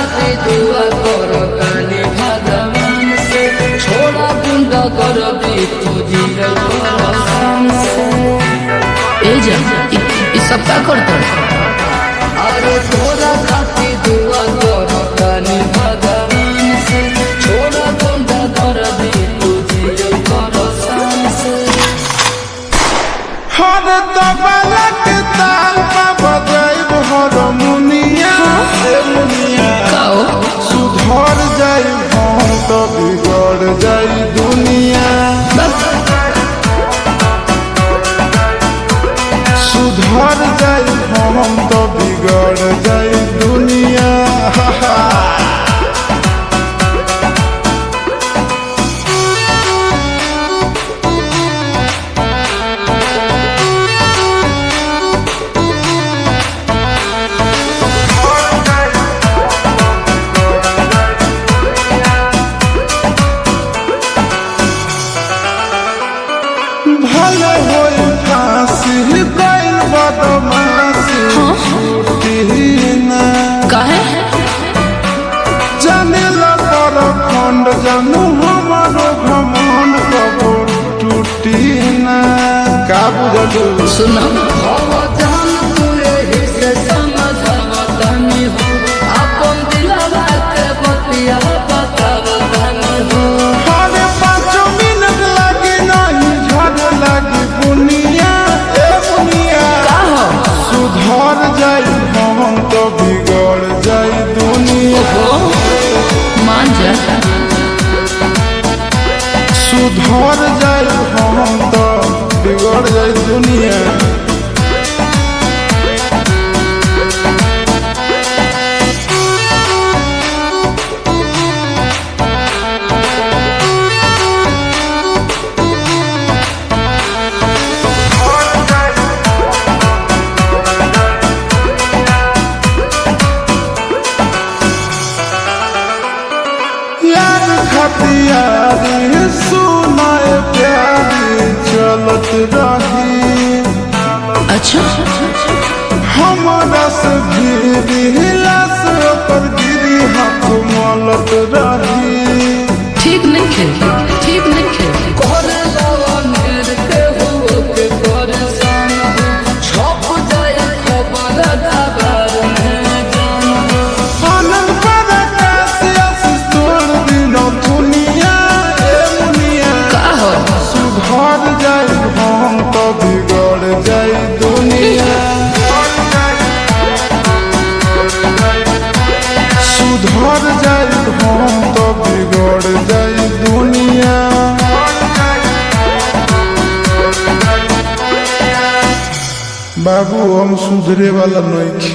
खातिर दुआ करो कानी भगवान से, छोड़ा गुंडा कर दी तुझी से। ए जा ये सब क्या करता है? अरे छोड़ा खातिर दुआ करो कानी भगवान से, छोड़ा गुंडा कर दी तुझी से। हर तबला के ताल पर बजाइब हारमोनिया, सुधर जाई हम तो बिगड़ जाई दुनिया। सुधर जाई हम तो बिगड़ जाई दुनिया। भले होई फांसी गइल बदमाशी छूटी ना। काहे? जानेला पर खंड जानू हमारो घमंड कबो टूटी ना। का बुझलू? सुना जान तुरे हिस्से समझावतानी हो, अपन दिलवा के बतिया बतावतानी हो। हरे 5 मिनट लगे नहीं झड़ लगी बुनिया। ए बुनिया सुधर जाई हम तो बिगड़ जाई दुनिया। मान जा सुधर जाई हम तो बिगड़ जाई दुनिया। यार खतियारी सुनाए प्यारी चलत रही। अच्छा हमारा से भिड़िला से ओकर गिरी हाथ मलत रही। ठीक नहीं खे, ठीक नहीं खे। करे लवंगेर के हो के परेशान हो, छप जाए खबर खबर में जान हो। आनंद पर कैसे आशीष तोड़ दिनो दुनिया। ए मुनिया का हो? सुधर जाई हम तो बिगड़ जाई दुनिया। सुधर जाई हम तो बिगड़ जाई दुनिया। बाबू हम सुधरे वाला नहीं छी।